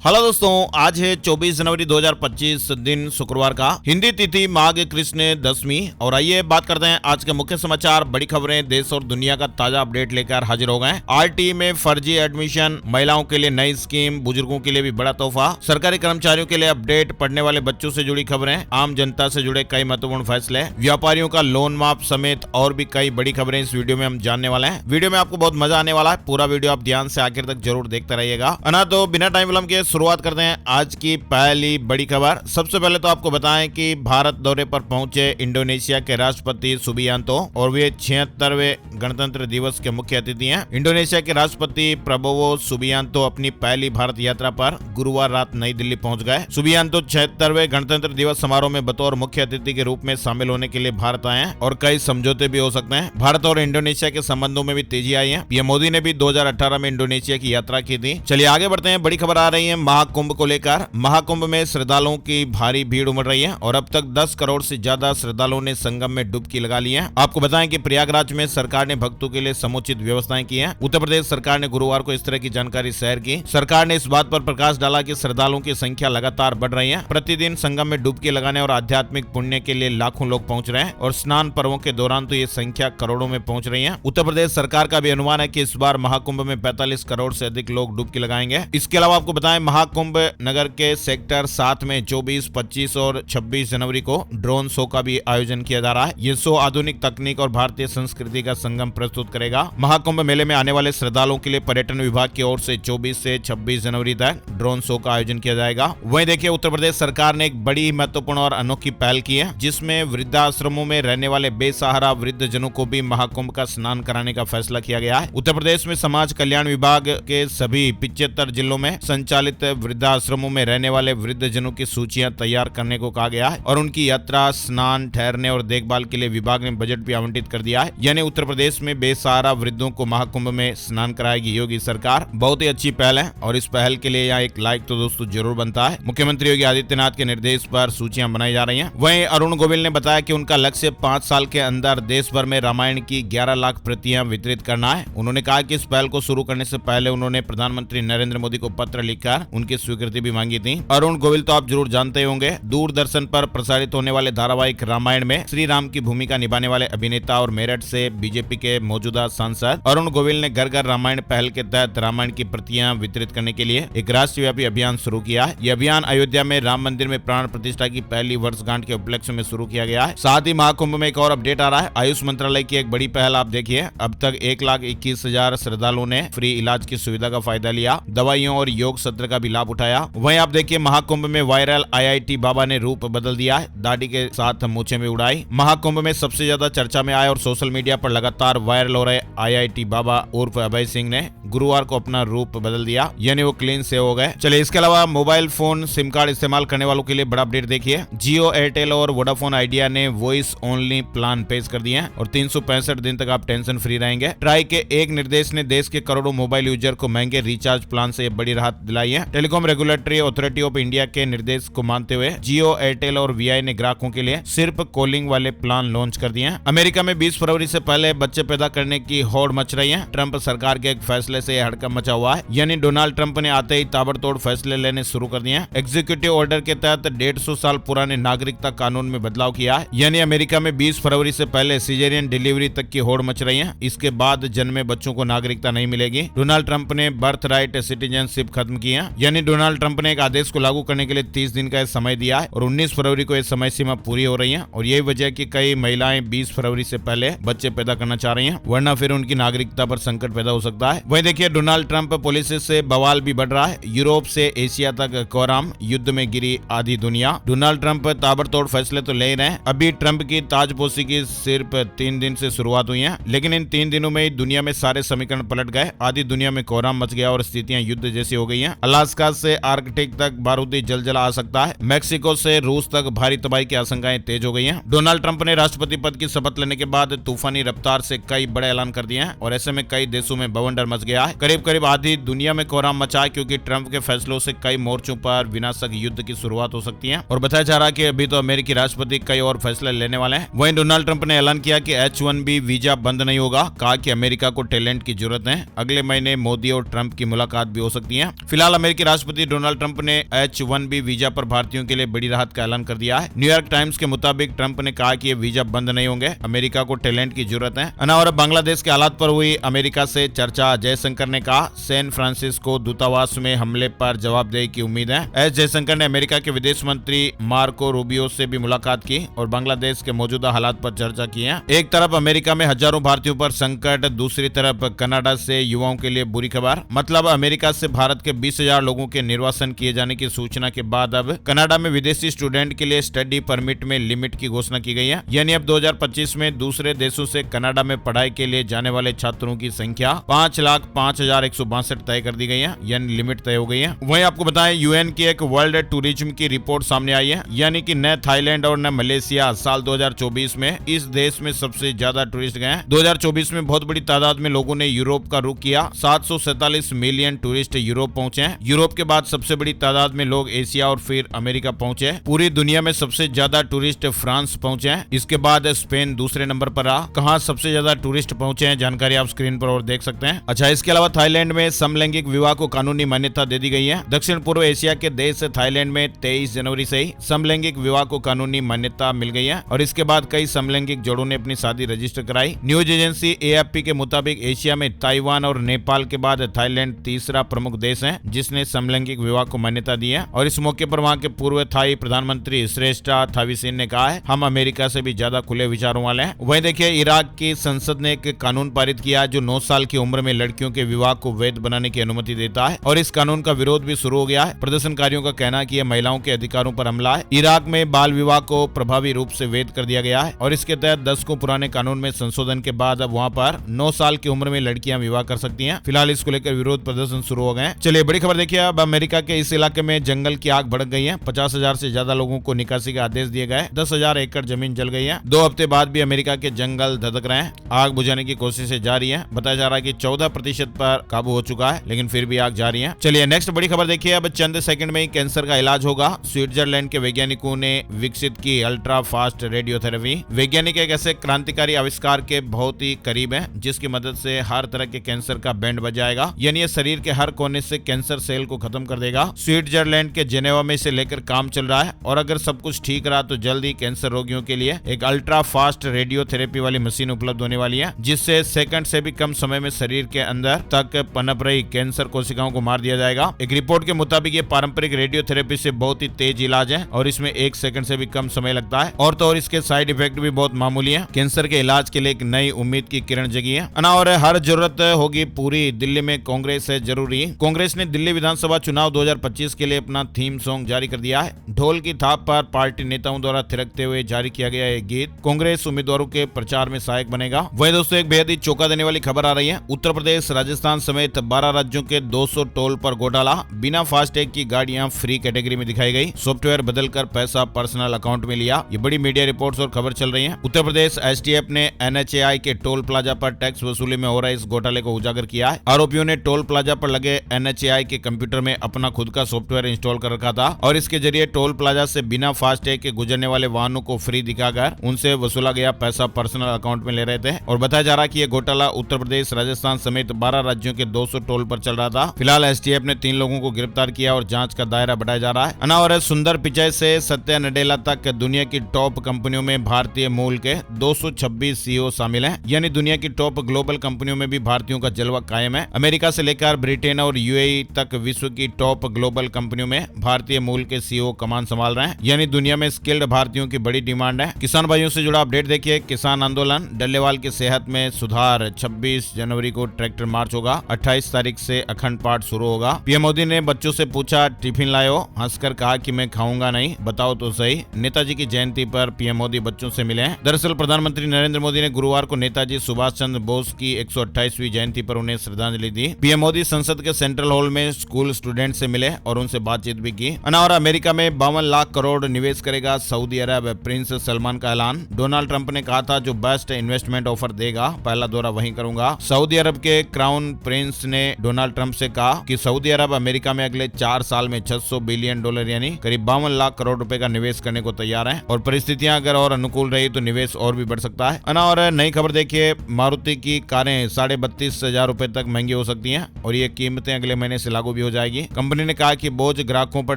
Hello दोस्तों, आज है 24 जनवरी 2025 दिन शुक्रवार का। हिंदी तिथि माघ कृष्ण दशमी। और आइए बात करते हैं आज के मुख्य समाचार, बड़ी खबरें, देश और दुनिया का ताजा अपडेट लेकर हाजिर हो गए। आरटी में फर्जी एडमिशन, महिलाओं के लिए नई स्कीम, बुजुर्गों के लिए भी बड़ा तोहफा, सरकारी कर्मचारियों के लिए अपडेट, पढ़ने वाले बच्चों से जुड़ी खबरें, आम जनता से जुड़े कई महत्वपूर्ण फैसले, व्यापारियों का लोन माफ समेत और भी कई बड़ी खबरें इस वीडियो में हम जानने वाले हैं। वीडियो में आपको बहुत मजा आने वाला है, पूरा वीडियो आप ध्यान से आखिर तक जरूर देखते रहिएगा। तो बिना टाइम विलंब के शुरुआत करते हैं आज की पहली बड़ी खबर। सबसे पहले तो आपको बताएं कि भारत दौरे पर पहुंचे इंडोनेशिया के राष्ट्रपति सुबियांतो और वे 76वें गणतंत्र दिवस के मुख्य अतिथि हैं। इंडोनेशिया के राष्ट्रपति प्रबोवो सुबियांतो अपनी पहली भारत यात्रा पर गुरुवार रात नई दिल्ली पहुंच गए। सुबियांतो 76वें गणतंत्र दिवस समारोह में बतौर मुख्य अतिथि के रूप में शामिल होने के लिए भारत आए हैं और कई समझौते भी हो सकते हैं। भारत और इंडोनेशिया के संबंधों में भी तेजी आई है। पीएम मोदी ने भी 2018 में इंडोनेशिया की यात्रा की थी। चलिए आगे बढ़ते हैं। बड़ी खबर आ रही है महाकुंभ को लेकर। महाकुंभ में श्रद्धालुओं की भारी भीड़ उमड़ रही है और अब तक 10 करोड़ से ज्यादा श्रद्धालुओं ने संगम में डुबकी लगा ली है। आपको बताएं कि प्रयागराज में सरकार ने भक्तों के लिए समुचित व्यवस्थाएं की हैं। उत्तर प्रदेश सरकार ने गुरुवार को इस तरह की जानकारी शेयर की। सरकार ने इस बात पर प्रकाश डाला कि श्रद्धालुओं की संख्या लगातार बढ़ रही है। प्रतिदिन संगम में डुबकी लगाने और आध्यात्मिक पुण्य के लिए लाखों लोग पहुंच रहे हैं और स्नान पर्वों के दौरान तो ये संख्या करोड़ों में पहुंच रही है। उत्तर प्रदेश सरकार का भी अनुमान है कि इस बार महाकुंभ में 45 करोड़ से अधिक लोग डुबकी लगाएंगे। इसके अलावा आपको बताएं महाकुंभ नगर के सेक्टर 7 में 24, 25 और 26 जनवरी को ड्रोन शो का भी आयोजन किया जा रहा है। ये शो आधुनिक तकनीक और भारतीय संस्कृति का संगम प्रस्तुत करेगा। महाकुंभ मेले में आने वाले श्रद्धालुओं के लिए पर्यटन विभाग की ओर से 24 से 26 जनवरी तक ड्रोन शो का आयोजन किया जाएगा। वहीं देखिए उत्तर प्रदेश सरकार ने एक बड़ी महत्वपूर्ण और अनोखी पहल की है, जिसमें वृद्धाश्रमों में रहने वाले बेसहारा वृद्ध जनों को भी महाकुंभ का स्नान कराने का फैसला किया गया है। उत्तर प्रदेश में समाज कल्याण विभाग के सभी 75 जिलों में संचालित वृद्धाश्रमों में रहने वाले वृद्ध जनों की सूचियां तैयार करने को कहा गया है और उनकी यात्रा, स्नान, ठहरने और देखभाल के लिए विभाग ने बजट भी आवंटित कर दिया है। यानी उत्तर प्रदेश में बेसहारा वृद्धों को महाकुंभ में स्नान कराएगी योगी सरकार। बहुत ही अच्छी पहल है और इस पहल के लिए यहाँ एक लाइक तो दोस्तों जरूर बनता है। मुख्यमंत्री योगी आदित्यनाथ के निर्देश पर सूचियां बनाई जा रही हैं। वहीं अरुण गोविल ने बताया कि उनका लक्ष्य 5 साल के अंदर देश भर में रामायण की 11 लाख प्रतियां वितरित करना है। उन्होंने कहा कि इस पहल को शुरू करने से पहले उन्होंने प्रधानमंत्री नरेंद्र मोदी को पत्र लिखकर उनकी स्वीकृति भी मांगी थी। अरुण गोविल तो आप जरूर जानते होंगे, दूरदर्शन पर प्रसारित होने वाले धारावाहिक रामायण में श्री राम की भूमिका निभाने वाले अभिनेता और मेरठ से बीजेपी के मौजूदा सांसद अरुण गोविल ने घर घर रामायण पहल के तहत रामायण की प्रतियां वितरित करने के लिए एक राष्ट्रव्यापी अभियान शुरू किया है। यह अभियान अयोध्या में राम मंदिर में प्राण प्रतिष्ठा की पहली वर्षगांठ के उपलक्ष्य में शुरू किया गया है। साथ ही महाकुंभ में एक और अपडेट आ रहा है। आयुष मंत्रालय की एक बड़ी पहल आप देखिए, अब तक 1,21,000 श्रद्धालुओं ने फ्री इलाज की सुविधा का फायदा लिया, दवाइयों और योग सत्र का भी लाभ उठाया। वहीं आप देखिए महाकुंभ में वायरल IIT बाबा ने रूप बदल दिया है, दाढ़ी के साथ मूछें भी उड़ाई। महाकुंभ में सबसे ज्यादा चर्चा में आए और सोशल मीडिया पर लगातार वायरल हो रहे IIT बाबा उर्फ अभय सिंह ने गुरुवार को अपना रूप बदल दिया, यानी वो क्लीन से हो गए। चलिए इसके अलावा मोबाइल फोन सिम कार्ड इस्तेमाल करने वालों के लिए बड़ा अपडेट देखिए। जियो, एयरटेल और वोडाफोन आइडिया ने वॉइस ओनली प्लान पेश कर दिए हैं और 365 दिन तक आप टेंशन फ्री रहेंगे। ट्राई के एक निर्देश ने देश के करोड़ों मोबाइल यूजर को महंगे रिचार्ज प्लान से बड़ी राहत दिलाई है। Telecom regulatory authority of India के निर्देश को मानते हुए जियो, एयरटेल और VI ने ग्राहकों के लिए सिर्फ कॉलिंग वाले प्लान लॉन्च कर दिए हैं। अमेरिका में 20 फरवरी से पहले बच्चे पैदा करने की होड़ मच रही है। ट्रंप सरकार के एक फैसले से हड़कंप मचा हुआ है, यानी डोनाल्ड ट्रंप ने आते ही ताबड़तोड़ फैसले लेने शुरू कर दिए हैं। एग्जीक्यूटिव ऑर्डर के तहत 150 साल पुराने नागरिकता कानून में बदलाव किया है, यानी अमेरिका में 20 फरवरी से पहले सीजेरियन डिलीवरी तक की होड़ मच रही है। इसके बाद जन्मे बच्चों को नागरिकता नहीं मिलेगी। डोनाल्ड ट्रंप ने बर्थ राइट सिटीजनशिप खत्म की है, यानी डोनाल्ड ट्रंप ने एक आदेश को लागू करने के लिए 30 दिन का समय दिया है और 19 फरवरी को यह समय सीमा पूरी हो रही है और यही वजह कि कई महिलाएं 20 फरवरी से पहले बच्चे पैदा करना चाह रही हैं, वरना फिर उनकी नागरिकता पर संकट पैदा हो सकता है। वहीं देखिए डोनाल्ड ट्रंप पॉलिसी से बवाल भी बढ़ रहा है। यूरोप से एशिया तक कोराम, युद्ध में गिरी आधी दुनिया। डोनाल्ड ट्रंप ताबड़तोड़ फैसले तो ले ही रहे हैं। अभी ट्रंप की ताजपोशी की सिर्फ 3 दिन से शुरुआत हुई है, लेकिन इन 3 दिनों में दुनिया में सारे समीकरण पलट गए। आधी दुनिया में कोराम मच गया और स्थितियां युद्ध जैसी हो गई हैं। अलास्का से आर्कटिक तक बारूदी जलजला आ सकता है। मैक्सिको से रूस तक भारी तबाही की आशंकाएं तेज हो गई हैं। डोनाल्ड ट्रंप ने राष्ट्रपति पद की शपथ लेने के बाद तूफानी रफ्तार से कई बड़े ऐलान कर दिए हैं और ऐसे में कई देशों में बवंडर मच गया है। करीब करीब आधी दुनिया में कोहराम मचा है, क्योंकि ट्रंप के फैसलों से कई मोर्चों पर विनाशक युद्ध की शुरुआत हो सकती है और बताया जा रहा है कि अभी तो अमेरिकी राष्ट्रपति कई और फैसले लेने वाले हैं। वहीं डोनाल्ड ट्रंप ने ऐलान किया कि H1B वीजा बंद नहीं होगा, कहा कि अमेरिका को टैलेंट की जरूरत है। अगले महीने मोदी और ट्रंप की मुलाकात भी हो सकती है। फिलहाल अमेरिका अमेरिकी राष्ट्रपति डोनाल्ड ट्रंप ने H-1B वीजा पर भारतीयों के लिए बड़ी राहत का ऐलान कर दिया है। न्यूयॉर्क टाइम्स के मुताबिक ट्रंप ने कहा कि ये वीजा बंद नहीं होंगे, अमेरिका को टैलेंट की जरूरत है। और बांग्लादेश के हालात पर हुई अमेरिका से चर्चा, जयशंकर ने कहा सैन फ्रांसिस्को दूतावास में हमले पर जवाबदेही की उम्मीद है। एस जयशंकर ने अमेरिका के विदेश मंत्री मार्को रूबियो से भी मुलाकात की और बांग्लादेश के मौजूदा हालात पर चर्चा की है। एक तरफ अमेरिका में हजारों भारतीयों पर संकट, दूसरी तरफ कनाडा से युवाओं के लिए बुरी खबर। मतलब अमेरिका से भारत के 20,000 लोगों के निर्वासन किए जाने की सूचना के बाद अब कनाडा में विदेशी स्टूडेंट के लिए स्टडी परमिट में लिमिट की घोषणा की गई है। यानी अब 2025 में दूसरे देशों से कनाडा में पढ़ाई के लिए जाने वाले छात्रों की संख्या 5,05,162 तय कर दी गई है, यानी लिमिट तय हो गई है। वहीं आपको बताएं यूएन की एक वर्ल्ड टूरिज्म की रिपोर्ट सामने आई है, यानी कि न थाईलैंड और न मलेशिया साल 2024 में इस देश में सबसे ज्यादा टूरिस्ट गए हैं। 2024 में बहुत बड़ी तादाद में लोगों ने यूरोप का रुख किया। 747 मिलियन टूरिस्ट यूरोप पहुंचे हैं। यूरोप के बाद सबसे बड़ी तादाद में लोग एशिया और फिर अमेरिका पहुंचे। पूरी दुनिया में सबसे ज्यादा टूरिस्ट फ्रांस पहुंचे हैं। इसके बाद स्पेन दूसरे नंबर पर रहा। कहां सबसे ज्यादा टूरिस्ट पहुंचे हैं जानकारी आप स्क्रीन पर और देख सकते हैं। अच्छा, इसके अलावा थाईलैंड में समलैंगिक विवाह को कानूनी मान्यता दे दी गई है। दक्षिण पूर्व एशिया के देश थाईलैंड में 23 जनवरी से ही समलैंगिक विवाह को कानूनी मान्यता मिल गई है और इसके बाद कई समलैंगिक जोड़ों ने अपनी शादी रजिस्टर कराई। न्यूज एजेंसी AFP के मुताबिक एशिया में ताइवान और नेपाल के बाद थाईलैंड तीसरा प्रमुख देश है जिसने समलैंगिक विवाह को मान्यता दी है। और इस मौके पर वहां के पूर्व थाई प्रधानमंत्री श्रेष्ठा थाविसिन ने कहा है हम अमेरिका से भी ज्यादा खुले विचारों वाले हैं। वहीं देखिए इराक की संसद ने एक कानून पारित किया जो 9 साल की उम्र में लड़कियों के विवाह को वैध बनाने की अनुमति देता है और इस कानून का विरोध भी शुरू हो गया है। प्रदर्शनकारियों का कहना है कि यह महिलाओं के अधिकारों पर हमला है। इराक में बाल विवाह को प्रभावी रूप से वैध कर दिया गया है और इसके तहत 10 को पुराने कानून में संशोधन के बाद अब वहाँ पर 9 साल की उम्र में लड़कियां विवाह कर सकती हैं। फिलहाल इसको लेकर विरोध प्रदर्शन शुरू हो गए। चलिए बड़ी खबर देखिए, अब अमेरिका के इस इलाके में जंगल की आग भड़क गई है। 50,000 से ज्यादा लोगों को निकासी के आदेश दिए गए। 10,000 एकड़ जमीन जल गई है। 2 हफ्ते बाद भी अमेरिका के जंगल धधक रहे हैं। आग बुझाने की कोशिशें जारी है। बताया जा रहा है कि 14% पर काबू हो चुका है, लेकिन फिर भी आग जारी है। चलिए नेक्स्ट बड़ी खबर देखिए, अब चंद सेकंड में ही कैंसर का इलाज होगा। स्विट्जरलैंड के वैज्ञानिकों ने विकसित की अल्ट्रा फास्ट रेडियोथेरेपी। वैज्ञानिक एक ऐसे क्रांतिकारी आविष्कार के बहुत ही करीब है जिसकी मदद से हर तरह के कैंसर का बैंड बजाएगा, यानी ये शरीर के हर कोने से कैंसर सेल को खत्म कर देगा। स्विट्जरलैंड के जेनेवा में इसे लेकर काम चल रहा है और अगर सब कुछ ठीक रहा तो जल्द ही कैंसर रोगियों के लिए एक अल्ट्रा फास्ट रेडियोथेरेपी वाली मशीन उपलब्ध होने वाली है जिससे सेकंड से भी कम समय में शरीर के अंदर तक पनप रही कैंसर कोशिकाओं को मार दिया जाएगा। एक रिपोर्ट के मुताबिक ये पारंपरिक रेडियोथेरेपी से बहुत ही तेज इलाज है और इसमें 1 सेकंड से भी कम समय लगता है और तो और इसके साइड इफेक्ट भी बहुत मामूली है। कैंसर के इलाज के लिए एक नई उम्मीद की किरण जगी है। और हर जरूरत होगी पूरी, दिल्ली में कांग्रेस है जरूरी। कांग्रेस ने दिल्ली विधानसभा चुनाव 2025 के लिए अपना थीम सॉन्ग जारी कर दिया है। ढोल की थाप पर पार्टी नेताओं द्वारा थिरकते हुए जारी किया गया ये गीत कांग्रेस उम्मीदवारों के प्रचार में सहायक बनेगा। वही दोस्तों एक बेहद ही चौंका देने वाली खबर आ रही है। उत्तर प्रदेश, राजस्थान समेत 12 राज्यों के 200 टोल पर घोटाला। बिना फास्टैग की गाड़ियां फ्री कैटेगरी में दिखाई गई। सॉफ्टवेयर बदलकर पैसा पर्सनल अकाउंट में लिया। ये बड़ी मीडिया रिपोर्ट्स और खबर चल रही है। उत्तर प्रदेश STF ने NHAI के टोल प्लाजा पर टैक्स वसूली में हो रहे इस घोटाले को उजागर किया है। आरोपियों ने टोल प्लाजा पर लगे NHAI के कंप्यूटर में अपना खुद का सॉफ्टवेयर इंस्टॉल कर रखा था और इसके जरिए टोल प्लाजा से बिना फास्टैग के गुजरने वाले वाहनों को फ्री दिखाकर उनसे वसूला गया पैसा पर्सनल अकाउंट में ले रहे थे। और बताया जा रहा है कि यह घोटाला उत्तर प्रदेश, राजस्थान समेत 12 राज्यों के 200 टोल पर चल रहा था। फिलहाल STF ने 3 लोगों को गिरफ्तार किया और जांच का दायरा बढ़ाया जा रहा है। और सुंदर पिचाई से सत्या नडेला तक दुनिया की टॉप कंपनियों में भारतीय मूल के 226 CEO शामिल हैं, यानी दुनिया की टॉप ग्लोबल कंपनियों में भी भारतीयों का जलवा कायम है। अमेरिका से लेकर ब्रिटेन और UAE तक विश्व की टॉप ग्लोबल कंपनियों में भारतीय मूल के CEO कमान संभाल रहे हैं, यानी दुनिया में स्किल्ड भारतीयों की बड़ी डिमांड है। किसान भाइयों से जुड़ा अपडेट देखिए। किसान आंदोलन, डल्लेवाल की सेहत में सुधार। 26 जनवरी को ट्रैक्टर मार्च होगा। 28 तारीख से अखंड पाठ शुरू होगा। PM मोदी ने बच्चों से पूछा टिफिन लायो, हंसकर कहा कि मैं खाऊंगा नहीं, बताओ तो सही। नेताजी की जयंती पर PM मोदी बच्चों से मिले हैं। दरअसल प्रधानमंत्री नरेंद्र मोदी ने गुरुवार को नेताजी सुभाष चंद्र बोस की 128वीं जयंती पर उन्हें श्रद्धांजलि दी। PM मोदी संसद के सेंट्रल हॉल में स्कूल स्टूडेंट से मिले और उनसे बातचीत भी की। और अमेरिका में 52 लाख करोड़ निवेश करेगा सऊदी अरब, प्रिंस सलमान का ऐलान। डोनाल्ड ट्रंप ने कहा था जो बेस्ट इन्वेस्टमेंट ऑफर देगा पहला दौरा वहीं करूंगा। सऊदी अरब के क्राउन प्रिंस ने डोनाल्ड ट्रंप से कहा कि सऊदी अरब अमेरिका में अगले 4 साल में $600 बिलियन यानी करीब 52 लाख करोड़ रुपए का निवेश करने को तैयार है और परिस्थितियां अगर और अनुकूल रही तो निवेश और भी बढ़ सकता है। और नई खबर देखिए, मारुति की कारें 32,500 रुपए तक महंगी हो सकती हैं और ये कीमतें अगले महीने से लागू भी हो जाएगी। कंपनी ने कहा कि बोझ ग्राहकों पर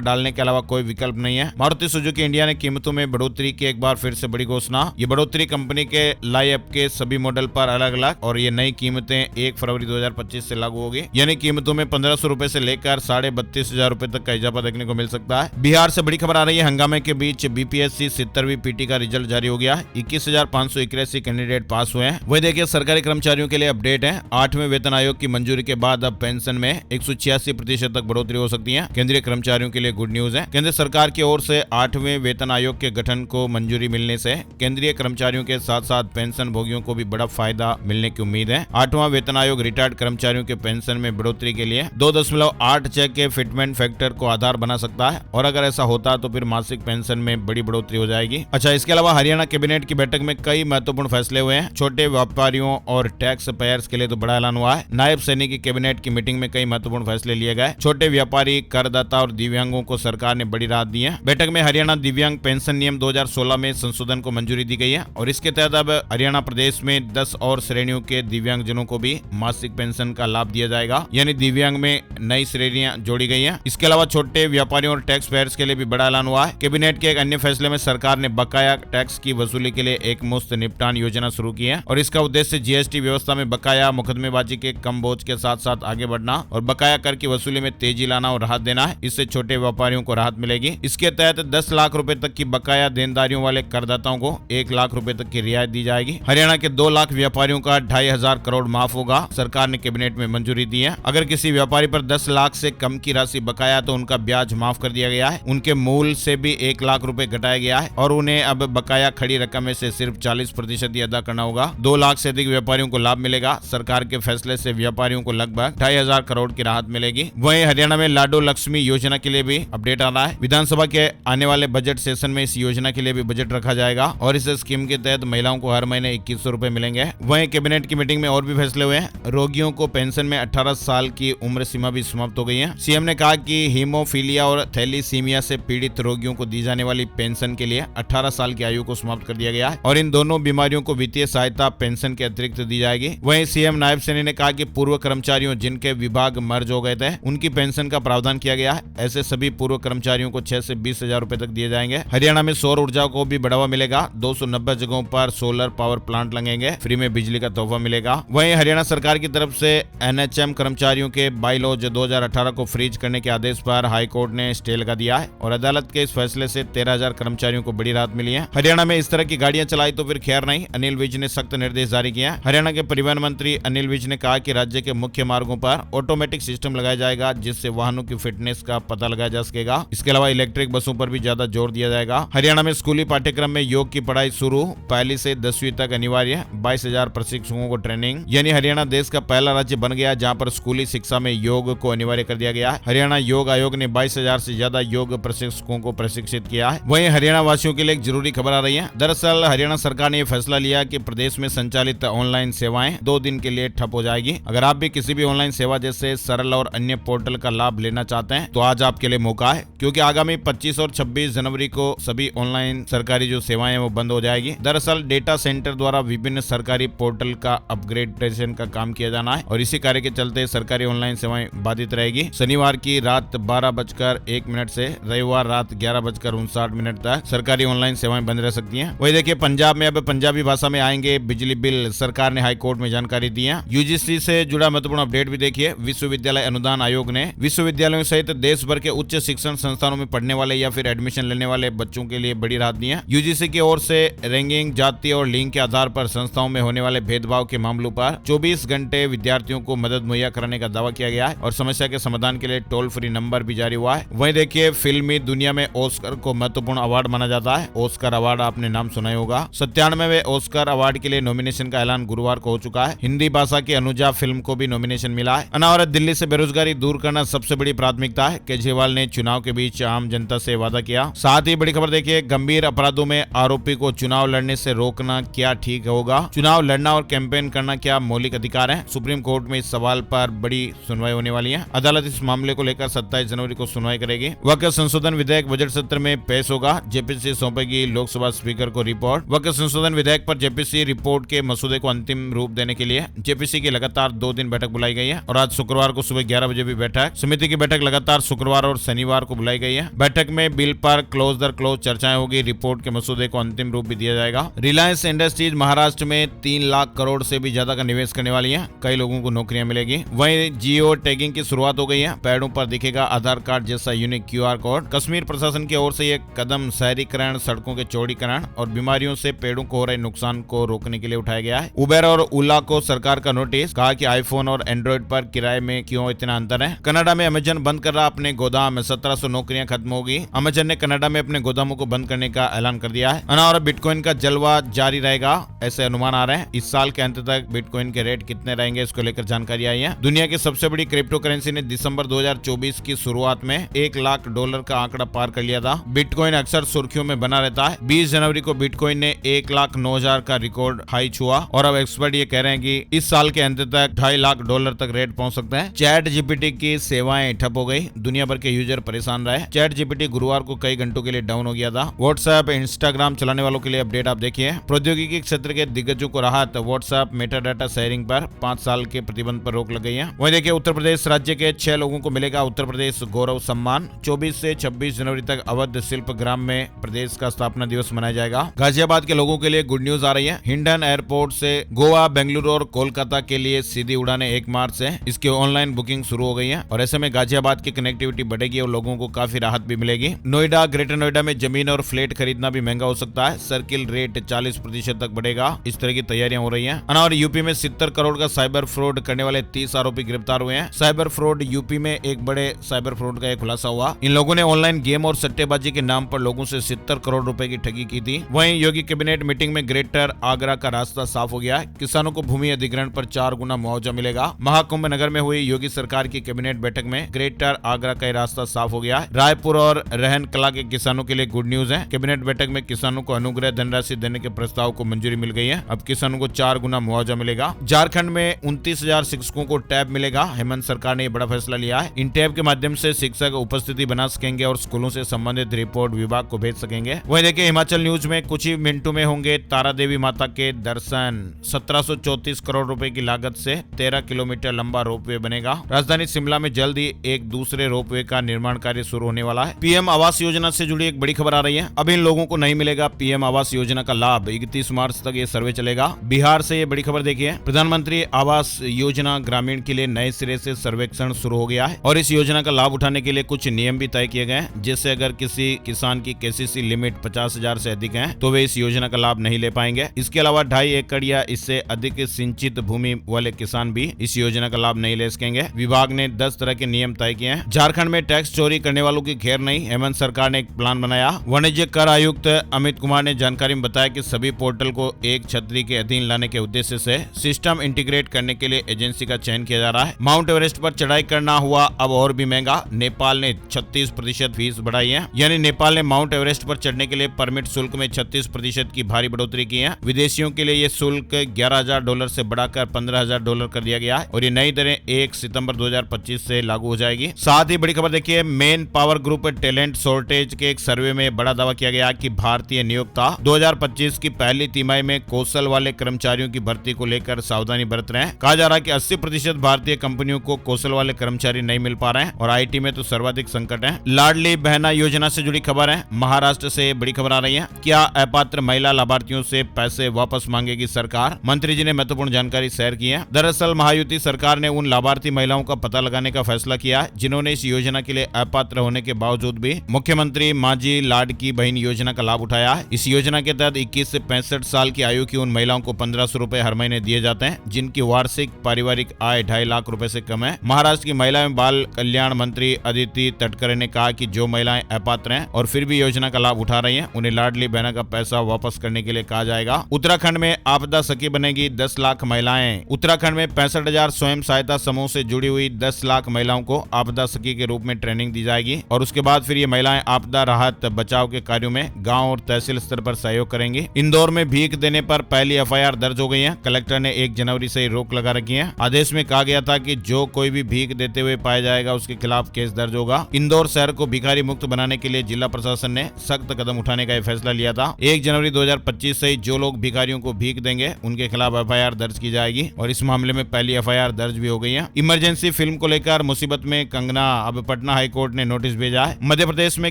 डालने के अलावा कोई विकल्प नहीं है। मारुति सुजुकी इंडिया ने कीमतों में बढ़ोतरी की एक बार फिर से बड़ी घोषणा। ये बढ़ोतरी कंपनी के लाइफ के सभी मॉडल पर अलग अलग और ये नई कीमतें 1 फरवरी 2025 से लागू होगी। यानी कीमतों में 1500 रुपए से लेकर 32,500 रुपए तक का इजाफा देखने को मिल सकता है। बिहार से बड़ी खबर आ रही है। हंगामे के बीच बीपीएससी 70वीं पीटी का रिजल्ट जारी हो गया। 21,581 कैंडिडेट पास हुए हैं। वही देखिए सरकारी कर्मचारियों के लिए अपडेट है। 8वें वेतन आयोग की मंजूरी के बाद अब पेंशन में 186% तक बढ़ोतरी हो सकती है। केंद्रीय कर्मचारियों के लिए गुड न्यूज है। केंद्र सरकार की ओर से 8वें वेतन आयोग के गठन को मंजूरी मिलने से केंद्रीय कर्मचारियों के साथ साथ पेंशन भोगियों को भी बड़ा फायदा मिलने की उम्मीद है। 8वां वेतन आयोग रिटायर्ड कर्मचारियों के पेंशन में बढ़ोतरी के लिए 2.86 के फिटमेंट फैक्टर को आधार बना सकता है और अगर ऐसा होता तो फिर मासिक पेंशन में बड़ी बढ़ोतरी हो जाएगी। अच्छा, इसके अलावा हरियाणा कैबिनेट की बैठक में कई महत्वपूर्ण फैसले हुए हैं। छोटे व्यापारियों और टैक्स पेयर्स के लिए तो बड़ा ऐलान हुआ है। नायब सैनिक की कैबिनेट की मीटिंग में कई महत्वपूर्ण फैसले लिए गए। छोटे व्यापारी, करदाता और दिव्यांगों को सरकार ने बड़ी राहत दी है। बैठक में हरियाणा दिव्यांग पेंशन नियम 2016 में संशोधन को मंजूरी दी गई है और इसके तहत अब हरियाणा प्रदेश में 10 और श्रेणियों के दिव्यांगजनों को भी मासिक पेंशन का लाभ दिया जाएगा। यानी दिव्यांग में नई श्रेणियां जोड़ी गई हैं। इसके अलावा छोटे व्यापारियों और टैक्स पेयर्स के लिए भी बड़ा ऐलान हुआ है। कैबिनेट के एक अन्य फैसले में सरकार ने बकाया टैक्स की वसूली के लिए एक मुफ्त निपटान योजना शुरू की है और इसका उद्देश्य जीएसटी व्यवस्था में बकाया मुकदमेबाजी के कम बोझ के साथ साथ आगे बढ़ना और बकाया कर की वसूली में तेजी लाना और राहत देना है। इससे छोटे व्यापारियों को राहत मिलेगी। इसके तहत 10 लाख रुपए तक की बकाया देनदारियों वाले करदाताओं को 1 लाख रुपए तक की रियायत दी जाएगी। हरियाणा के 2 लाख व्यापारियों का 2,500 करोड़ माफ होगा। सरकार ने कैबिनेट में मंजूरी दी है। अगर किसी व्यापारी पर 10 लाख से कम की राशि बकाया तो उनका ब्याज माफ कर दिया गया है। उनके मूल से भी 1 लाख रुपए घटाया गया है और उन्हें अब बकाया खड़ी रकम में से सिर्फ 40% ही अदा करना होगा। 2 लाख से अधिक व्यापारियों को लाभ मिलेगा। सरकार के फैसले से व्यापारियों को लगभग 2,500 करोड़ की राहत मिलेगी। वहीं हरियाणा में लाडो लक्ष्मी योजना के लिए भी अपडेट आ रहा है। विधानसभा के आने वाले बजट सेशन में इस योजना के लिए भी बजट रखा जाएगा और इस स्कीम के तहत महिलाओं को हर महीने 2100 रुपए मिलेंगे। वहीं कैबिनेट की मीटिंग में और भी फैसले हुए हैं। रोगियों को पेंशन में 18 साल की उम्र सीमा भी समाप्त हो गई है। सीएम ने कहा कि हीमोफीलिया और थैलीसीमिया से पीड़ित रोगियों को दी जाने वाली पेंशन के लिए 18 साल की आयु को समाप्त कर दिया गया है और इन दोनों बीमारियों को वित्तीय सहायता पेंशन के अतिरिक्त दी जाएगी। वहीं सीएम नायब सैनी ने कहा कि पूर्व कर्मचारियों जिनके विभाग मर्ज हो गए थे उनकी पेंशन का प्रावधान किया गया है। ऐसे सभी पूर्व कर्मचारियों को 6 से 20,000 रुपए तक दिए जाएंगे। हरियाणा में सौर ऊर्जा को भी बढ़ावा मिलेगा। 290 जगहों पर सोलर पावर प्लांट लगेंगे। फ्री में बिजली का तोहफा मिलेगा। वहीं हरियाणा सरकार की तरफ से एनएचएम कर्मचारियों के बाईलॉज 2018 को फ्रीज करने के आदेश पर हाईकोर्ट ने स्टे लगा दिया है और अदालत के इस फैसले से 13,000 कर्मचारियों को बड़ी राहत मिली है। हरियाणा में इस तरह की गाड़ियां चलाई तो फिर खैर नहीं। अनिल विज ने सख्त निर्देश जारी किया। हरियाणा के परिवहन मंत्री अनिल विज ने कहा कि राज्य के मुख्य मार्गों पर ऑटोमेटिक सिस्टम लगाया जाएगा जिससे वाहनों की फिटनेस का पता लगाया जा सकेगा। इसके अलावा इलेक्ट्रिक बसों पर भी ज्यादा जोर दिया जाएगा। हरियाणा में स्कूली पाठ्यक्रम में योग की पढ़ाई शुरू। 1 से 10वीं तक अनिवार्य। 22,000 प्रशिक्षकों को ट्रेनिंग। यानी हरियाणा देश का पहला राज्य बन गया जहां पर स्कूली शिक्षा में योग को अनिवार्य कर दिया गया है। हरियाणा योग आयोग ने 22,000 से ज्यादा योग प्रशिक्षकों को प्रशिक्षित किया है। वहीं हरियाणा वासियों के लिए एक जरूरी खबर आ रही है। दरअसल हरियाणा सरकार ने यह फैसला लिया कि प्रदेश में संचालित ऑनलाइन सेवाएं 2 दिन के लिए ठप हो जाएगी। अगर आप भी किसी भी ऑनलाइन सेवा जैसे सरल और अन्य पोर्टल का लाभ लेना चाहते हैं तो आज आपके लिए मौका है, क्योंकि आगामी 25 और 26 जनवरी को सभी ऑनलाइन सरकारी जो सेवाएं हैं वो बंद हो जाएगी। दरअसल डेटा सेंटर द्वारा विभिन्न सरकारी पोर्टल का अपग्रेडेशन का काम किया जाना है और इसी कार्य के चलते सरकारी ऑनलाइन सेवाएं बाधित रहेगी। शनिवार की रात 12:01 से रविवार रात 11:59 तक सरकारी ऑनलाइन सेवाएं बंद रह सकती हैं। वही देखिए पंजाब में अब पंजाबी भाषा में आएंगे बिजली बिल। सरकार ने हाईकोर्ट में जानकारी दी है। यूजीसी से जुड़ा महत्वपूर्ण अपडेट भी देखिए। विश्वविद्यालय अनुदान आयोग ने विश्वविद्यालयों सहित देश भर के उच्च शिक्षण संस्थानों में पढ़ने वाले या फिर एडमिशन लेने वाले बच्चों के लिए बड़ी राहत दी है। यूजीसी की ओर से रैंकिंग, जाति और लिंग के आधार पर संस्थाओं में होने वाले भेदभाव के मामलों पर 24 घंटे विद्यार्थियों को मदद मुहैया कराने का दावा किया गया है और समस्या के समाधान के लिए टोल फ्री नंबर भी जारी हुआ है। वहीं देखिए फिल्मी दुनिया में ऑस्कर को महत्वपूर्ण अवार्ड माना जाता है। ऑस्कर अवार्ड आपने नाम सुना ही होगा। 97वें ऑस्कर अवार्ड के लिए नॉमिनेशन का ऐलान गुरुवार को हो चुका है। हिंदी भाषा की अनुजा फिल्म को भी नॉमिनेशन मिला है। अनावरत दिल्ली से बेरोजगारी दूर करना सबसे बड़ी प्राथमिकता है। केजरीवाल ने चुनाव के बीच आम जनता से वादा किया। साथ ही बड़ी खबर देखिए, गंभीर अपराधों में आरोपी को चुनाव लड़ने से रोकना क्या ठीक होगा? चुनाव लड़ना और कैंपेन करना क्या मौलिक अधिकार है? सुप्रीम कोर्ट में इस सवाल पर बड़ी सुनवाई होने वाली है। अदालत इस मामले को लेकर 27 जनवरी को सुनवाई करेगी। वक्फ संशोधन विधेयक बजट सत्र में पेश होगा। जेपीसी सौंपेगी लोकसभा स्पीकर को रिपोर्ट। वक्फ संशोधन विधेयक पर जेपीसी रिपोर्ट के मसूदे को अंतिम रूप देने के लिए जेपीसी की लगातार 2 दिन बैठक बुलाई गई है और आज शुक्रवार को सुबह 11 बजे हुई बैठक। समिति की बैठक लगातार शुक्रवार और शनिवार को बुलाई गई है। बैठक में बिल पर क्लोज दर क्लोज चर्चाएं होगी। रिपोर्ट के मसूदे को अंतिम रूप भी दिया जाएगा। रिलायंस इंडस्ट्रीज महाराष्ट्र में 3 लाख करोड़ से भी ज्यादा का निवेश करने वाली है। कई लोगों को नौकरियां मिलेगी। वहीं जियो टैगिंग की शुरुआत हो गई है। पेड़ों पर दिखेगा आधार कार्ड जैसा यूनिक QR कोड। कश्मीर प्रशासन की ओर से यह कदम शहरीकरण, सड़कों के चौड़ीकरण और बीमारियों से पेड़ों को हो रहे नुकसान को रोकने के लिए उठाया गया है। उबेर और ओला को सरकार का नोटिस, कहा कि आईफोन और एंड्रॉइड पर किराए में क्यों इतना अंतर है। कनाडा में अमेजन बंद कर रहा अपने गोदाम, 1700 नौकरियां खत्म होगी। अमेजन ने कनाडा में अपने गोदामों को बंद करने का ऐलान कर दिया है। और बिटकॉइन का जलवा जारी रहेगा, ऐसे अनुमान आ रहे हैं। इस साल के अंत तक बिटकॉइन के रेट कितने रहेंगे, इसको लेकर जानकारी आई है। दुनिया की सबसे बड़ी क्रिप्टो करेंसी ने दिसंबर 2024 की शुरुआत में $1 लाख का आंकड़ा पार कर लिया था। बिटकॉइन अक्सर सुर्खियों में बना रहता है। 20 जनवरी को बिटकॉइन ने 1,09,000 का रिकॉर्ड हाई छुआ और अब एक्सपर्ट ये कह रहे हैं कि इस साल के अंत तक $2.5 लाख तक रेट पहुंच सकते हैं। चैट जीपीटी की सेवाएं ठप हो गई, दुनिया भर के यूजर परेशान रहे। चैट जीपीटी गुरुवार को कई घंटों के लिए डाउन हो गया था। व्हाट्सएप, इंस्टाग्राम चलाने वालों के लिए अपडेट आप देखिए। प्रौद्योगिकी क्षेत्र के दिग्गजों को राहत, व्हाट्सएप मेटा डाटा शेयरिंग पर 5 साल के प्रतिबंध पर रोक लग गई है। वहीं देखिए उत्तर प्रदेश राज्य के 6 लोगों को मिलेगा उत्तर प्रदेश गौरव सम्मान। 24 से 26 जनवरी तक अवध शिल्प ग्राम में प्रदेश का स्थापना दिवस मनाया जाएगा। गाजियाबाद के लोगों के लिए गुड न्यूज आ रही है। हिंडन एयरपोर्ट से गोवा, बेंगलुरु और कोलकाता के लिए सीधी उड़ानें 1 मार्च से इसकी ऑनलाइन बुकिंग शुरू हो गई है और ऐसे में गाजियाबाद की कनेक्टिविटी बढ़ेगी और लोगों को काफी राहत भी मिलेगी। नोएडा, ग्रेटर नोएडा में जमीन और फ्लैट खरीदना भी महंगा हो सकता है। सर्किल रेट 40% तक बढ़ेगा, इस तरह की तैयारियां हो रही हैं। और यूपी में 70 करोड़ का साइबर फ्रॉड करने वाले 30 आरोपी गिरफ्तार हुए हैं। साइबर फ्रॉड यूपी में एक बड़े साइबर फ्रॉड का खुलासा हुआ। इन लोगों ने ऑनलाइन गेम और सट्टेबाजी के नाम पर लोगों से 70 करोड़ रुपए की ठगी की थी। वहीं योगी कैबिनेट मीटिंग में ग्रेटर आगरा का रास्ता साफ हो गया है। किसानों को भूमि अधिग्रहण पर 4 गुना मुआवजा मिलेगा। महाकुंभ नगर में हुई योगी सरकार की कैबिनेट बैठक में ग्रेटर आगरा का रास्ता साफ हो गया है। रायपुर और रहन कला के किसानों के लिए गुड न्यूज है। कैबिनेट बैठक में किसानों को अनुग्रह धनराशि देने के प्रस्ताव को मंजूरी मिल गई है। अब किसानों को 4 गुना मुआवजा मिलेगा। झारखंड में 29,000 शिक्षकों को टैब मिलेगा। हेमंत सरकार ने बड़ा फैसला लिया है। इन टैब के माध्यम से शिक्षक उपस्थिति बना सकेंगे और स्कूलों से संबंधित रिपोर्ट विभाग को भेज सकेंगे। वहीं देखिए हिमाचल न्यूज में कुछ ही मिनटों में होंगे तारा देवी माता के दर्शन। 1734 करोड़ रुपए की लागत से 13 किलोमीटर लंबा रोपवे बनेगा। राजधानी शिमला में जल्द ही एक दूसरे रोपवे का निर्माण कार्य शुरू होने वाला है। पीएम आवास योजना से जुड़ी एक बड़ी खबर आ रही है। अब इन लोगों को नहीं मिलेगा पीएम आवास योजना का लाभ। 31 मार्च तक ये सर्वे चलेगा। बिहार से ये बड़ी खबर देखिए, प्रधानमंत्री आवास योजना ग्रामीण के लिए नए सिरे से सर्वेक्षण शुरू हो गया है और इस योजना का लाभ उठाने के लिए कुछ नियम भी तय किए गए हैं। जैसे अगर किसी किसान की केसीसी लिमिट 50,000 से अधिक है तो वे इस योजना का लाभ नहीं ले पाएंगे। इसके अलावा 2.5 एकड़ या इससे अधिक सिंचित भूमि वाले किसान भी इस योजना का लाभ नहीं ले सकेंगे। विभाग ने 10 तरह के नियम तय किए हैं। झारखंड में टैक्स चोरी करने वालों की खैर नहीं, हेमंत सरकार ने एक प्लान बनाया। वाणिज्य कर आयुक्त अमित कुमार ने जानकारी में बताया कि सभी पोर्टल को एक छतरी के अधीन लाने के उद्देश्य से सिस्टम इंटीग्रेट करने के लिए एजेंसी का चयन किया जा रहा है। माउंट एवरेस्ट पर चढ़ाई करना हुआ अब और भी महंगा। नेपाल ने 36% फीस बढ़ाई है, यानी नेपाल ने माउंट एवरेस्ट पर चढ़ने के लिए परमिट शुल्क में 36% की भारी बढ़ोतरी की है। विदेशियों के लिए ये शुल्क $11,000 से बढ़ाकर $15,000 कर दिया गया है और ये नई दरें 1 सितंबर 2025 से लागू हो जाएगी। साथ ही बड़ी खबर देखिए, main power group talent shortage के एक सर्वे में बड़ा दावा किया गया कि भारतीय नियोक्ता 2025 की पहली तिमाही में कौशल वाले कर्मचारियों की भर्ती को लेकर सावधानी बरत रहे हैं। कहा जा रहा है कि 80% भारतीय कंपनियों को कौशल वाले कर्मचारी नहीं मिल पा रहे हैं और आईटी में तो सर्वाधिक संकट है। लाडली बहना योजना से जुड़ी खबर है, महाराष्ट्र से बड़ी खबर आ रही है। क्या अपात्र महिला लाभार्थियों से पैसे वापस मांगेगी सरकार? मंत्री जी ने महत्वपूर्ण जानकारी शेयर की है। दरअसल महायुति सरकार ने उन लाभार्थी महिलाओं का पता लगाने का फैसला किया है जिन्होंने इस योजना के लिए अपात्र होने के बावजूद भी मुख्यमंत्री मांझी लाडकी बहन योजना का लाभ उठाया है। इस योजना के तहत 21 से 65 साल की आयु की उन महिलाओं को 1500 रुपए हर महीने दिए जाते हैं जिनकी वार्षिक पारिवारिक आय 2.5 लाख रुपए से कम है। महाराष्ट्र की महिला एवं बाल कल्याण मंत्री अदिति तटकरे ने कहा कि जो महिलाएं अपात्र हैं और फिर भी योजना का लाभ उठा रही हैं, उन्हें लाडली बहना का पैसा वापस करने के लिए कहा जाएगा। उत्तराखंड में आपदा सखी बनेगी 10 लाख महिलाएं। उत्तराखंड में 65,000 स्वयं सहायता समूह से जुड़ी हुई 10 लाख महिलाओं को आपदा सखी के रूप में ट्रेनिंग दी जाएगी और उसके बाद फिर ये महिलाएं आपदा राहत बचाव के कार्यों में गांव और तहसील स्तर पर सहयोग करेंगी। इंदौर में भीख देने पर पहली FIR दर्ज हो गई है। कलेक्टर ने 1 जनवरी से रोक लगा रखी है। आदेश में कहा गया था कि जो कोई भी भीख देते हुए पाया जाएगा उसके खिलाफ केस दर्ज होगा। इंदौर शहर को भिखारी मुक्त बनाने के लिए जिला प्रशासन ने सख्त कदम उठाने का फैसला लिया था। 1 जनवरी 2025 से जो लोग भिखारियों को भीख देंगे उनके खिलाफ FIR दर्ज की जाएगी और इस मामले में पहली FIR दर्ज भी हो गई है। इमरजेंसी फिल्म को लेकर मुसीबत में कंगना, अब पटना हाईकोर्ट ने नोटिस भेजा है। मध्य प्रदेश में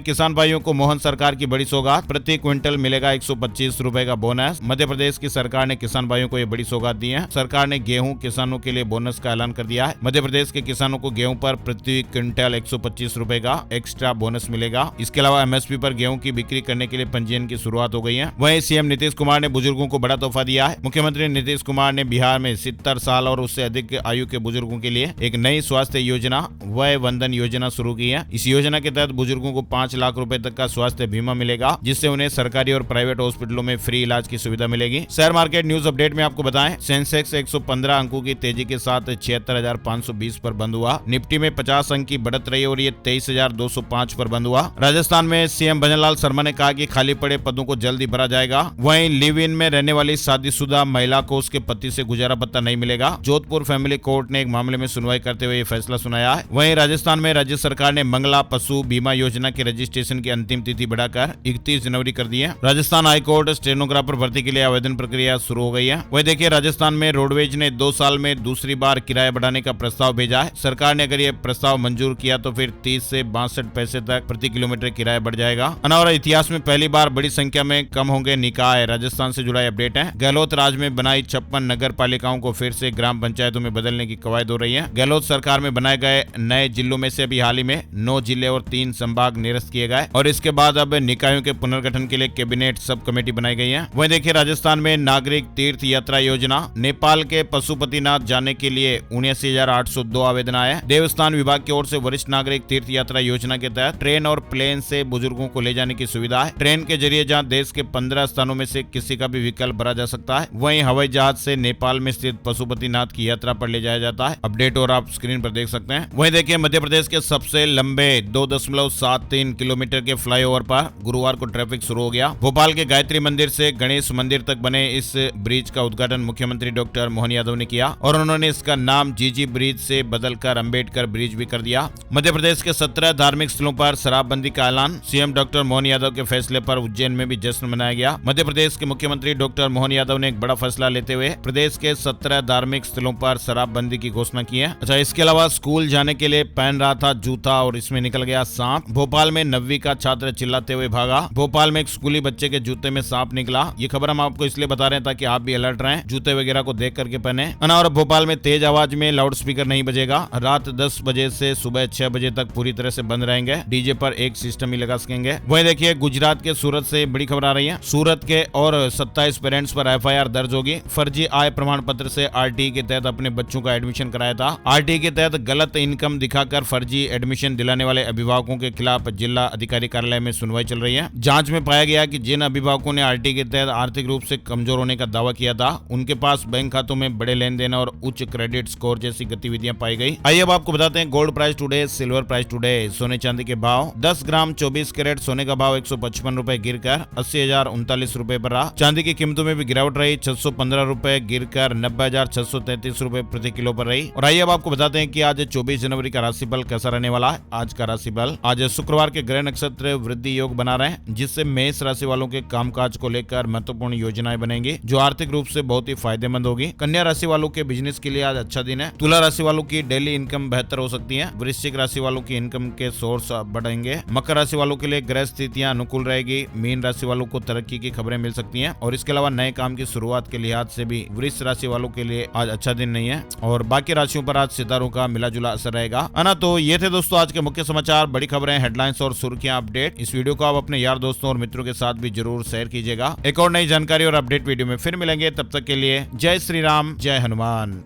किसान भाइयों को मोहन सरकार की बड़ी सौगात, प्रति क्विंटल मिलेगा 125 रुपए का बोनस। मध्य प्रदेश की सरकार ने किसान भाइयों को ये बड़ी सौगात दी है। सरकार ने गेहूं किसानों के लिए बोनस का ऐलान कर दिया है। मध्य प्रदेश के किसानों को गेहूं पर प्रति क्विंटल 125 रुपए का एक्स्ट्रा बोनस मिलेगा। इसके अलावा एमएसपी पर गेहूं की बिक्री करने के लिए पंजीयन की शुरुआत हो गई है। वहीं सीएम नीतीश कुमार ने बुजुर्गों को बड़ा तोहफा दिया है। मुख्यमंत्री नीतीश कुमार ने बिहार में 70 साल और उससे अधिक आयु के बुजुर्गों के लिए एक नई स्वास्थ्य योजना वय वंदन योजना शुरू की है। इस योजना के तहत बुजुर्गों को 5 लाख रुपए तक का स्वास्थ्य बीमा मिलेगा, जिससे उन्हें सरकारी और प्राइवेट हॉस्पिटलों में फ्री इलाज की सुविधा मिलेगी। शेयर मार्केट न्यूज अपडेट में आपको बताएं, सेंसेक्स 115 अंकों की तेजी के साथ 76,520 पर बंद हुआ। निफ्टी में 50 अंक की बढ़त रही और ये 23,205 पर बंद हुआ। राजस्थान में सीएम भजनलाल शर्मा ने कहा कि खाली पड़े पदों को जल्द ही भरा जाएगा। वहीं लिव इन में रहने वाली शादीशुदा महिला को उसके पति से गुजारा भत्ता नहीं मिलेगा। जोधपुर फैमिली कोर्ट ने एक मामले में सुनवाई करते हुए ये फैसला सुनाया है। वहीं राजस्थान में राज्य सरकार ने मंगला पशु बीमा योजना के रजिस्ट्रेशन की अंतिम तिथि बढ़ाकर 31 जनवरी कर दी है। राजस्थान हाईकोर्ट स्टेनोग्राफर भर्ती के लिए आवेदन प्रक्रिया शुरू हो गई है। वही देखिए, राजस्थान में रोडवेज ने 2 साल में दूसरी बार किराया बढ़ाने का प्रस्ताव भेजा है। सरकार ने अगर ये प्रस्ताव मंजूर किया तो फिर 30 से 62 पैसे तक प्रति किलोमीटर किराया बढ़ जाएगा। और इतिहास में पहली बार बड़ी संख्या में कम होंगे निकाय। राजस्थान से जुड़ा अपडेट है। गहलोत राज में बनाई 56 नगर पालिकाओं को फिर से ग्राम पंचायतों में बदलने की कवायद हो रही है। गहलोत सरकार में बनाए गए नए जिलों में से अभी हाल ही में 9 जिले और 3 संभाग निरस्त किए गए और इसके बाद अब निकायों के पुनर्गठन के लिए कैबिनेट सब कमेटी बनाई गई है। वहीं देखिए, राजस्थान में नागरिक तीर्थ यात्रा योजना, नेपाल के पशुपतिनाथ जाने के लिए 79,802 आवेदन आए। देवस्थान विभाग की ओर से वरिष्ठ नागरिक तीर्थ यात्रा योजना के तहत ट्रेन और प्लेन से बुजुर्गों को ले जाने की सुविधा है। ट्रेन के जरिए जहां देश के 15 स्थानों में से किसी का भी विकल्प भरा जा सकता है, वहीं हवाई जहाज से नेपाल में स्थित पशुपतिनाथ की यात्रा पर ले जाया जाता है। अपडेट और आप स्क्रीन पर देख सकते हैं। वहीं देखिए, मध्य प्रदेश के सबसे लंबे 2.73 किलोमीटर के फ्लाईओवर पर गुरुवार को ट्रैफिक शुरू हो गया। भोपाल के गायत्री मंदिर से गणेश मंदिर तक बने इस ब्रिज का उद्घाटन मुख्यमंत्री डॉक्टर मोहन यादव ने किया और उन्होंने इसका नाम जीजी ब्रिज से बदलकर अंबेडकर ब्रिज भी कर दिया। मध्य प्रदेश के 17 धार्मिक स्थलों पर शराबबंदी का ऐलान, सीएम डॉक्टर मोहन यादव के फैसले पर उज्जैन में भी जश्न मनाया गया। मध्य प्रदेश के मुख्यमंत्री डॉक्टर मोहन यादव ने एक बड़ा फैसला लेते हुए प्रदेश के 17 धार्मिक स्थलों पर शराबबंदी की घोषणा की है। अच्छा, इसके अलावा स्कूल जाने के लिए पहन रहा था जूता और इसमें निकल गया सांप। भोपाल में 9वीं का छात्र चिल्लाते हुए भागा। भोपाल में एक स्कूली बच्चे के जूते में सांप निकला। ये खबर हम आपको इसलिए बता रहे हैं ताकि आप भी अलर्ट रहें, जूते वगैरह को देख करके पहने। और भोपाल में तेज आवाज में लाउड स्पीकर नहीं बजेगा। रात 10 बजे से सुबह 6 बजे तक पूरी तरह से बंद रहेंगे। डीजे पर एक सिस्टम ही लगा सकेंगे। वहीं देखिए, गुजरात के सूरत से बड़ी खबर आ रही है। सूरत के और 27 पेरेंट्स पर एफआईआर दर्ज होगी। फर्जी आय प्रमाण पत्र से आरटीई के तहत अपने बच्चों का एडमिशन कराया था। आरटीई के तहत गलत इनकम दिखाकर फर्जी एडमिशन दिलाने वाले अभिभावकों के खिलाफ जिला अधिकारी कार्यालय में सुनवाई चल रही है। जांच में पाया गया कि जिन अभिभावकों ने आरटीई के तहत आर्थिक रूप से कमजोर होने का दावा किया था, उनके पास बैंक खातों में बड़े लेन देन और उच्च क्रेडिट स्कोर जैसी गतिविधियां पाई गई। आइए अब आपको बताते हैं gold price today, silver price today, सोने चांदी के भाव। 10 ग्राम 24 कैरेट सोने का भाव 155 रुपए गिरकर 80,039 रुपए पर रहा। चांदी की कीमतों में भी गिरावट रही, 615 रुपए गिरकर 90,633 रुपए प्रति किलो पर रही। और आइए अब आपको बताते हैं कि आज 24 जनवरी का राशिफल कैसा रहने वाला है। आज का राशिफल, आज शुक्रवार के ग्रह नक्षत्र वृद्धि योग बना रहे हैं, जिससे मेष राशि वालों के कामकाज को लेकर महत्वपूर्ण योजनाएं बनेंगी, जो आर्थिक रूप से बहुत ही फायदेमंद होगी। कन्या राशि वालों के बिजनेस के लिए आज अच्छा दिन है। तुला राशि वालों की डेली इनकम बेहतर हो सकती है। वृश्चिक राशि वालों की इनकम के सोर्स बढ़ेंगे। मकर राशि वालों के लिए ग्रह स्थितियां अनुकूल रहेगी। मीन राशि वालों को तरक्की की खबरें मिल सकती हैं और इसके अलावा नए काम की शुरुआत के लिहाज से भी वृश्चिक राशि वालों के लिए आज अच्छा दिन नहीं है और बाकी राशियों पर आज सितारों का मिला जुला असर रहेगा, है ना। तो ये थे दोस्तों आज के मुख्य समाचार, बड़ी खबरें, हेडलाइंस और सुर्खियां, अपडेट। इस वीडियो को आप अपने यार दोस्तों और मित्रों के साथ भी जरूर शेयर कीजिएगा। एक और नई जानकारी और अपडेट वीडियो में फिर मिलेंगे, तब तक के लिए जय श्री राम, जय हनुमान।